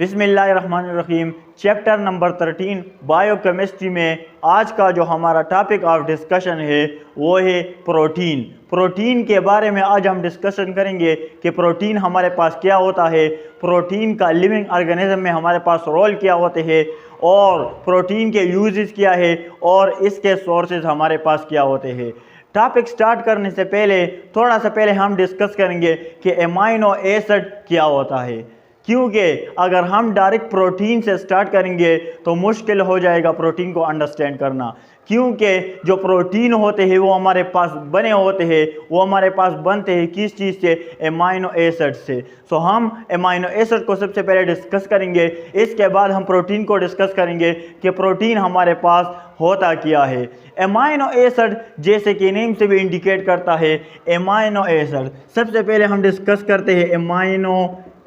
बिस्मिल्लाहिर्रहमानिर्रहीम। Chapter number 13 biochemistry में आज का जो हमारा टॉपिक ऑफ डिस्कशन है वो है प्रोटीन। प्रोटीन के बारे में आज हम डिस्कशन करेंगे कि प्रोटीन हमारे पास क्या होता है, प्रोटीन का लिविंग ऑर्गेनिज्म में हमारे पास रोल क्या होते हैं और प्रोटीन के यूजेस क्या है और इसके सोर्सेज हमारे पास क्या होते हैं। टॉपिक स्टार्ट करने से पहले थोड़ा सा पहले हम डिस्कस करेंगे कि एमाइनो एसिड क्या होता है, क्योंकि अगर हम डायरेक्ट प्रोटीन से स्टार्ट करेंगे तो मुश्किल हो जाएगा प्रोटीन को अंडरस्टैंड करना, क्योंकि जो प्रोटीन होते हैं वो हमारे पास बने होते हैं, वो हमारे पास बनते हैं किस चीज़ से, एमाइनो एसिड से। सो हम एमाइनो एसिड को सबसे पहले डिस्कस करेंगे, इसके बाद हम प्रोटीन को डिस्कस करेंगे कि प्रोटीन हमारे पास होता क्या है। एमाइनो एसिड जैसे कि नेम से भी इंडिकेट करता है, एमाइनो एसिड सबसे पहले हम डिस्कस करते हैं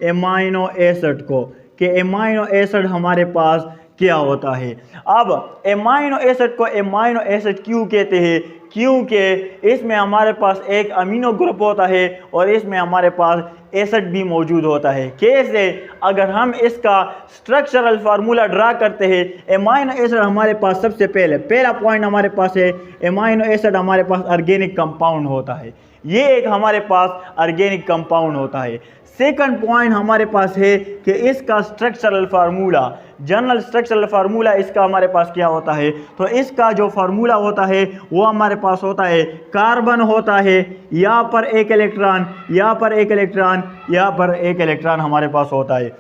एमाइनो एसिड को कि एमाइनो एसिड हमारे पास क्या होता है। अब एमाइनो एसिड को एमाइनो एसिड क्यों कहते हैं, क्योंकि इसमें हमारे पास एक अमीनो ग्रुप होता है और इसमें हमारे पास एसिड भी मौजूद होता है। कैसे, अगर हम इसका स्ट्रक्चरल फार्मूला ड्रा करते हैं, एमाइनो एसिड हमारे पास सबसे पहला पॉइंट हमारे पास है, एमाइनो एसिड हमारे पास ऑर्गेनिक कंपाउंड होता है, ये एक हमारे पास ऑर्गेनिक कंपाउंड होता है। सेकंड पॉइंट हमारे पास है कि इसका structural formula, general structural formula इसका हमारे पास क्या होता है, तो इसका जो फार्मूला होता है वो हमारे पास होता है, कार्बन होता है, यहाँ पर एक इलेक्ट्रॉन, यहाँ पर एक इलेक्ट्रॉन, यहाँ पर एक इलेक्ट्रॉन हमारे पास होता है।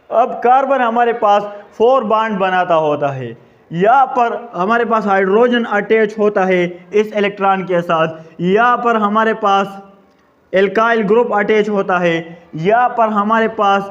अब कार्बन हमारे पास 4 बॉन्ड बनाता होता है, यहाँ पर हमारे पास हाइड्रोजन अटैच होता है इस इलेक्ट्रॉन के साथ, यहाँ पर हमारे पास एल्काइल ग्रुप अटैच होता है, यहाँ पर हमारे पास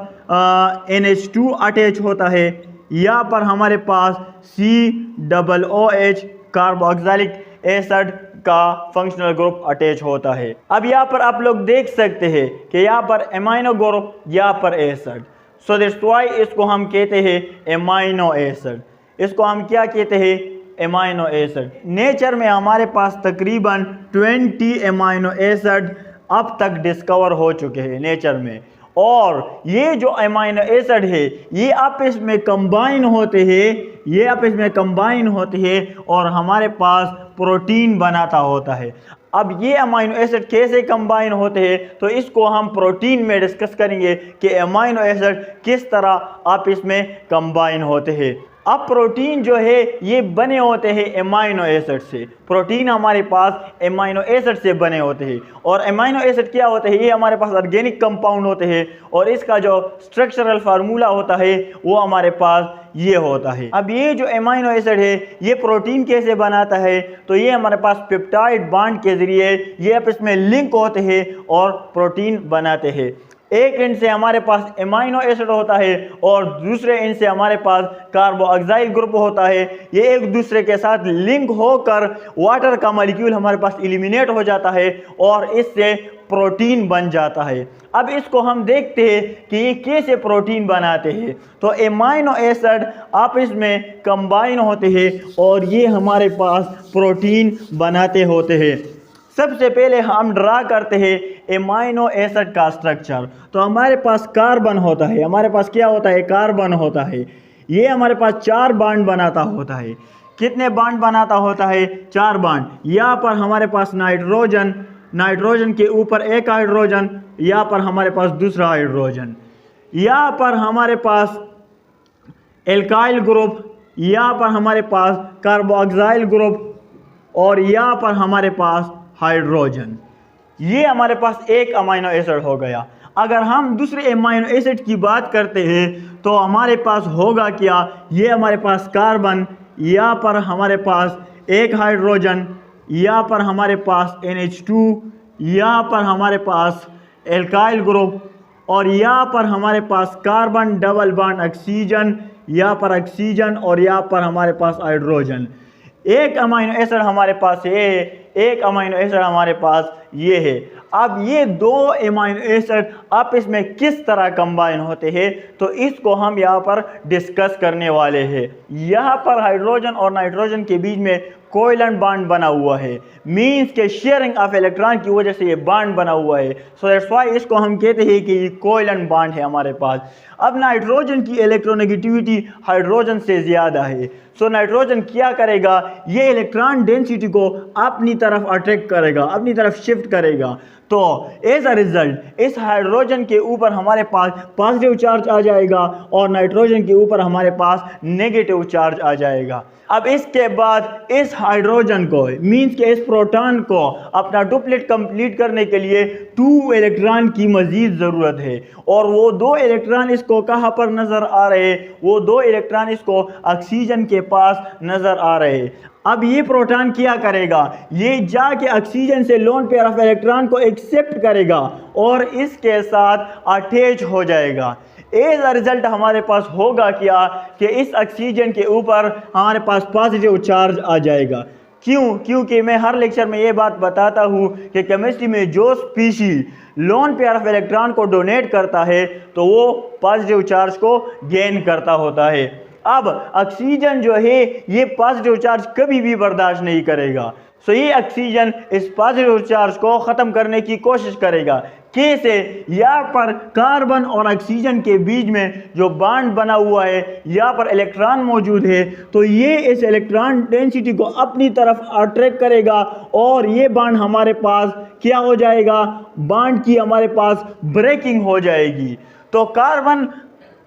NH2 अटैच होता है, यहाँ पर हमारे पास COOH कार्बोक्सिलिक एसिड का फंक्शनल ग्रुप अटैच होता है। अब यहाँ पर आप लोग देख सकते हैं कि यहाँ पर एमाइनो ग्रुप, यहाँ पर एसिड, सो दैट्स व्हाई इसको हम कहते हैं एमाइनो एसिड। इसको हम क्या कहते हैं, एमाइनो एसिड। नेचर में हमारे पास तकरीबन 20 एमाइनो एसिड अब तक डिस्कवर हो चुके हैं नेचर में, और ये जो एमाइनो एसिड है ये आपस में कंबाइन होते हैं, और हमारे पास प्रोटीन बनाता होता है। अब ये अमाइनो एसिड कैसे कंबाइन होते हैं तो इसको हम प्रोटीन में डिस्कस करेंगे कि अमाइनो एसिड किस तरह आपस में कंबाइन होते हैं। अब प्रोटीन जो है ये बने होते हैं एमाइनो एसिड से, प्रोटीन हमारे पास एमाइनो एसिड से बने होते हैं, और एमाइनो एसिड क्या होते हैं, ये हमारे पास ऑर्गेनिक कंपाउंड होते हैं, और इसका जो स्ट्रक्चरल फार्मूला होता है वो हमारे पास ये होता है। अब ये जो एमाइनो एसिड है ये प्रोटीन कैसे बनाता है, तो ये हमारे पास पेप्टाइड बॉन्ड के जरिए ये आपस में लिंक होते हैं और प्रोटीन बनाते हैं। एक एंड से हमारे पास एमाइनो एसिड होता है और दूसरे एंड से हमारे पास कार्बोक्सिल ग्रुप होता है, ये एक दूसरे के साथ लिंक होकर वाटर का मॉलिक्यूल हमारे पास एलिमिनेट हो जाता है और इससे प्रोटीन बन जाता है। अब इसको हम देखते हैं कि ये कैसे प्रोटीन बनाते हैं। तो एमाइनो एसिड आपस में कंबाइन होते हैं और ये हमारे पास प्रोटीन बनाते होते हैं। सबसे पहले हम ड्रा करते हैं एमाइनो एसिड का स्ट्रक्चर। तो हमारे पास कार्बन होता है, हमारे पास क्या होता है, कार्बन होता है, ये हमारे पास 4 बॉन्ड बनाता होता है। कितने बॉन्ड बनाता होता है, 4 बॉन्ड। यहाँ पर हमारे पास नाइट्रोजन के ऊपर एक हाइड्रोजन, यहाँ पर हमारे पास दूसरा हाइड्रोजन, यहाँ पर हमारे पास एल्काइल ग्रुप, यहाँ पर हमारे पास कार्बोक्सिल ग्रुप, और यहाँ पर हमारे पास हाइड्रोजन। ये हमारे पास एक अमाइनो एसिड हो गया। अगर हम दूसरे अमाइनो एसिड की बात करते हैं तो हमारे पास होगा क्या, ये हमारे पास कार्बन, यहाँ पर हमारे पास एक हाइड्रोजन, यहाँ पर हमारे पास NH2, यहाँ पर हमारे पास एल्काइल ग्रुप, और यहाँ पर हमारे पास कार्बन डबल बॉन्ड ऑक्सीजन, यहाँ पर ऑक्सीजन, और यहाँ पर हमारे पास हाइड्रोजन। एक अमाइनो एसिड हमारे पास है, एक अमाइनो एसिड हमारे पास ये है। अब ये 2 अमाइनो एसिड आपस में किस तरह कंबाइन होते हैं तो इसको हम यहाँ पर डिस्कस करने वाले हैं। यहाँ पर हाइड्रोजन और नाइट्रोजन के बीच में कोवलेंट बॉन्ड बना हुआ है, मीन्स के शेयरिंग ऑफ इलेक्ट्रॉन की वजह से ये बॉन्ड बना हुआ है। सो दैट्स व्हाई इसको हम कहते हैं कि ये कोवलेंट बॉन्ड है हमारे पास। अब नाइट्रोजन की इलेक्ट्रोनेगेटिविटी हाइड्रोजन से ज़्यादा है। सो नाइट्रोजन क्या करेगा, ये इलेक्ट्रॉन डेंसिटी को अपनी तरफ अट्रैक्ट करेगा, अपनी तरफ शिफ्ट करेगा। तो एज अ रिजल्ट इस हाइड्रोजन के ऊपर हमारे पास पॉजिटिव चार्ज आ जाएगा और नाइट्रोजन के ऊपर हमारे पास नेगेटिव चार्ज आ जाएगा। अब इसके बाद इस हाइड्रोजन को मीन्स के इस प्रोटॉन को अपना डुप्लेट कंप्लीट करने के लिए 2 इलेक्ट्रॉन की मजीद ज़रूरत है, और वो 2 इलेक्ट्रॉन इसको कहाँ पर नज़र आ रहे, वो 2 इलेक्ट्रॉन इसको ऑक्सीजन के पास नज़र आ रहे। अब ये प्रोटॉन क्या करेगा, ये जाके ऑक्सीजन से लोन पेयर ऑफ इलेक्ट्रॉन को एक्सेप्ट करेगा और इसके साथ अटैच हो जाएगा। एज अ रिजल्ट हमारे पास होगा क्या कि इस ऑक्सीजन के ऊपर हमारे पास पॉजिटिव चार्ज आ जाएगा। क्यों? क्योंकि मैं हर लेक्चर में ये बात बताता हूँ कि केमिस्ट्री में जो species lone pair of electron को डोनेट करता है तो वो पॉजिटिव चार्ज को गेन करता होता है। अब ऑक्सीजन जो है ये पॉजिटिव चार्ज कभी भी बर्दाश्त नहीं करेगा। सो ये ऑक्सीजन इस पॉजिटिव चार्ज को ख़त्म करने की कोशिश करेगा। कैसे? यहाँ पर कार्बन और ऑक्सीजन के बीच में जो बॉन्ड बना हुआ है, यहाँ पर इलेक्ट्रॉन मौजूद है, तो ये इस इलेक्ट्रॉन डेंसिटी को अपनी तरफ अट्रैक्ट करेगा और ये बॉन्ड हमारे पास क्या हो जाएगा, बॉन्ड की हमारे पास ब्रेकिंग हो जाएगी। तो कार्बन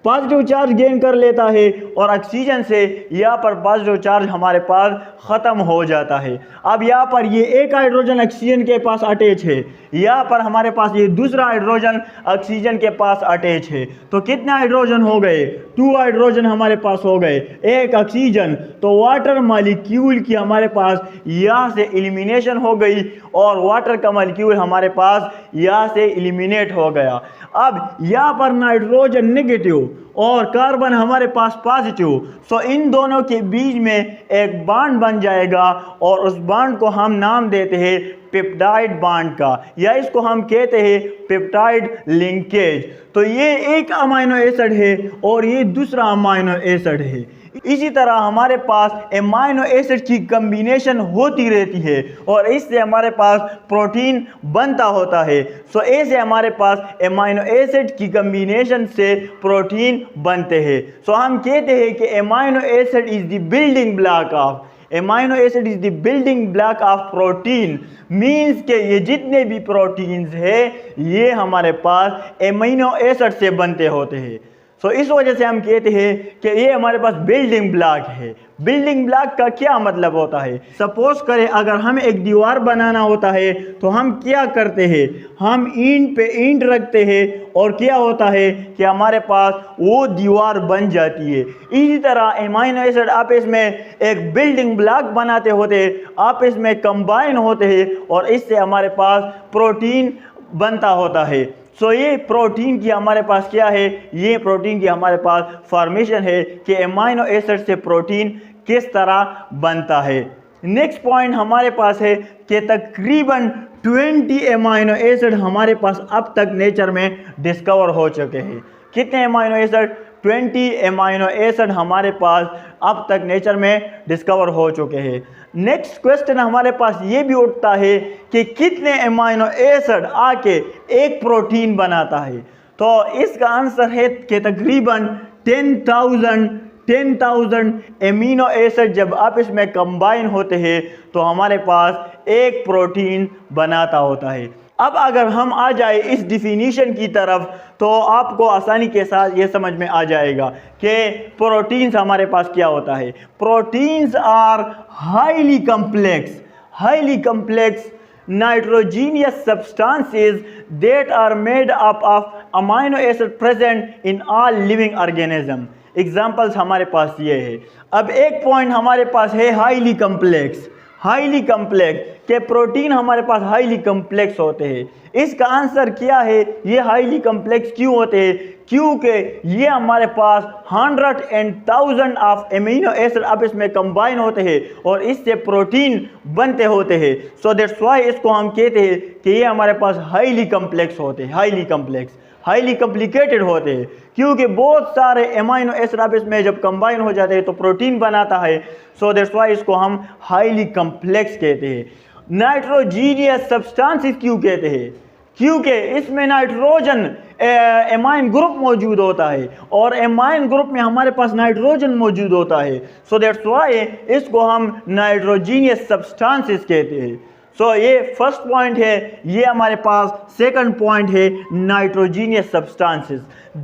पॉजिटिव चार्ज गेन कर लेता है और ऑक्सीजन से यहाँ पर पॉजिटिव चार्ज हमारे पास ख़त्म हो जाता है। अब यहाँ पर ये एक हाइड्रोजन ऑक्सीजन के पास अटैच है, यहाँ पर हमारे पास ये दूसरा हाइड्रोजन ऑक्सीजन के पास अटैच है। तो कितने हाइड्रोजन हो गए? 2 हाइड्रोजन हमारे पास हो गए, एक ऑक्सीजन। तो वाटर मॉलिक्यूल की हमारे पास यहाँ से एलिमिनेशन हो गई और वाटर का मॉलिक्यूल हमारे पास यहाँ से एलिमिनेट हो गया। अब यहाँ पर नाइट्रोजन नेगेटिव और कार्बन हमारे पास पॉजिटिव, सो इन दोनों के बीच में एक बॉन्ड बन जाएगा और उस बॉन्ड को हम नाम देते हैं पेप्टाइड बॉन्ड का, या इसको हम कहते हैं पेप्टाइड लिंकेज। तो ये एक अमाइनो एसिड है और ये दूसरा अमाइनो एसिड है। इसी तरह हमारे पास अमाइनो एसिड की कम्बिनेशन होती रहती है और इससे हमारे पास प्रोटीन बनता होता है। सो ऐसे हमारे पास अमाइनो एसिड की कम्बिनेशन से प्रोटीन बनते हैं। सो हम कहते हैं कि amino acid is the building block of amino acid is the building block of protein. Means के ये जितने भी प्रोटीन्स हैं ये हमारे पास अमीनो एसिड से बनते होते हैं। सो इस वजह से हम कहते हैं कि ये हमारे पास बिल्डिंग ब्लॉक है। बिल्डिंग ब्लॉक का क्या मतलब होता है? सपोज करें अगर हमें एक दीवार बनाना होता है तो हम क्या करते हैं, हम ईंट पे ईंट रखते हैं और क्या होता है कि हमारे पास वो दीवार बन जाती है। इसी तरह अमीनो एसिड आपस में एक बिल्डिंग ब्लॉक बनाते होते हैं, आपस में कंबाइन होते हैं और इससे हमारे पास प्रोटीन बनता होता है। सो ये प्रोटीन की हमारे पास क्या है, ये प्रोटीन की हमारे पास फॉर्मेशन है कि अमीनो एसिड से प्रोटीन किस तरह बनता है। नेक्स्ट पॉइंट हमारे पास है कि तकरीबन 20 अमीनो एसिड हमारे पास अब तक नेचर में डिस्कवर हो चुके हैं। कितने अमीनो एसिड? 20 अमीनो एसिड हमारे पास अब तक नेचर में डिस्कवर हो चुके हैं। नेक्स्ट क्वेश्चन हमारे पास ये भी उठता है कि कितने अमीनो एसिड आके एक प्रोटीन बनाता है? तो इसका आंसर है कि तकरीबन 10,000 अमीनो एसिड जब आपस में कंबाइन होते हैं तो हमारे पास एक प्रोटीन बनाता होता है। अब अगर हम आ जाए इस डिफिनीशन की तरफ तो आपको आसानी के साथ ये समझ में आ जाएगा कि प्रोटीन्स हमारे पास क्या होता है। Proteins are highly complex nitrogenous substances that are made up of amino acid present in all living organism। Examples हमारे पास ये है। अब एक पॉइंट हमारे पास है हाईली कम्प्लेक्स के प्रोटीन हमारे पास हाईली कम्प्लेक्स होते हैं। इसका आंसर क्या है, ये हाईली कम्प्लेक्स क्यों होते हैं? क्योंकि ये हमारे पास 100 and 1000 ऑफ अमीनो एसिड आपस में कंबाइन होते हैं और इससे प्रोटीन बनते होते हैं। सो दैट्स व्हाई इसको हम कहते हैं कि ये हमारे पास हाईली कम्प्लेक्स होते हैं। हाईली कॉम्प्लिकेटेड होते हैं, क्योंकि बहुत सारे अमाइनो एसिड आपस में जब कंबाइन हो जाते हैं तो प्रोटीन बनाता है। सो दैट्स वाई इसको हम हाईली कम्प्लेक्स कहते हैं। नाइट्रोजीनियस सब्सटेंसेस क्यों कहते हैं? क्योंकि इसमें नाइट्रोजन एमाइन ग्रुप मौजूद होता है और एमाइन ग्रुप में हमारे पास नाइट्रोजन मौजूद होता है। सो दैट्स वाई इसको हम नाइट्रोजीनियस सब्सटेंसेस कहते हैं। सो ये फर्स्ट पॉइंट है, ये हमारे पास सेकंड पॉइंट है nitrogenous substances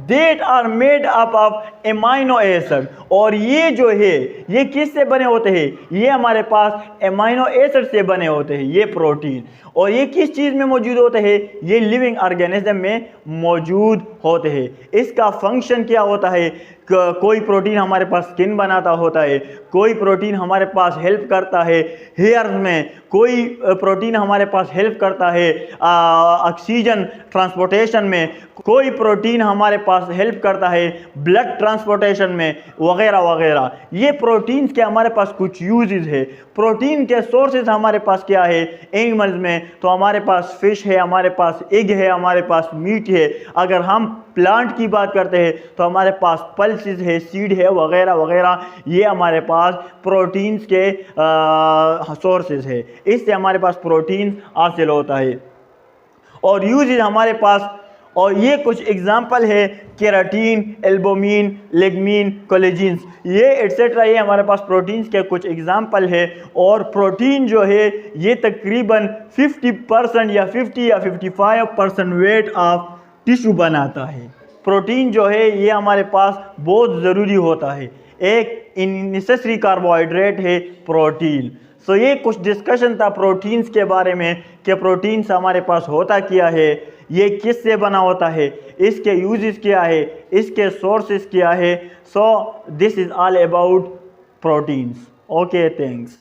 that are made up of amino acid. और ये जो है ये किससे बने होते हैं? ये हमारे पास एमाइनो एसिड से बने होते हैं ये प्रोटीन। और ये किस चीज़ में मौजूद होते हैं? ये लिविंग ऑर्गेनिज्म में मौजूद होते हैं। इसका फंक्शन क्या होता है? कोई प्रोटीन हमारे पास स्किन बनाता होता है, कोई प्रोटीन हमारे पास हेल्प करता है हेयर में, कोई प्रोटीन हमारे पास हेल्प करता है ऑक्सीजन ट्रांसपोर्टेशन में, कोई प्रोटीन हमारे पास हेल्प करता है ब्लड ट्रांसपोर्टेशन में, वगैरह वगैरह। ये प्रोटीन्स के हमारे पास कुछ यूजेस है। प्रोटीन के सोर्सेज हमारे पास क्या है एनिमल्स में? तो हमारे पास फिश है, हमारे पास एग है, हमारे पास मीट है। अगर हम प्लांट की बात करते हैं तो हमारे पास पल्सेस है, सीड है, वगैरह वगैरह। ये हमारे पास प्रोटीन्स के सोर्सेज है, इससे हमारे पास प्रोटीन हासिल होता है। और यूजेस हमारे पास, और ये कुछ एग्जाम्पल है केराटीन, एल्बुमिन, लिग्निन, कोलेजिन्स, ये एटसेट्रा, ये हमारे पास प्रोटीन्स के कुछ एग्जाम्पल है। और प्रोटीन जो है ये तकरीबन 50% या 50 या 55% वेट ऑफ टिश्यू बनाता है। प्रोटीन जो है ये हमारे पास बहुत ज़रूरी होता है, एक नेसेसरी कार्बोहाइड्रेट है प्रोटीन। सो ये कुछ डिस्कशन था प्रोटीन्स के बारे में कि प्रोटीन्स हमारे पास होता क्या है, ये किस से बना होता है, इसके यूजेस क्या है, इसके सोर्सेस क्या है। So this is all about proteins. Okay, thanks.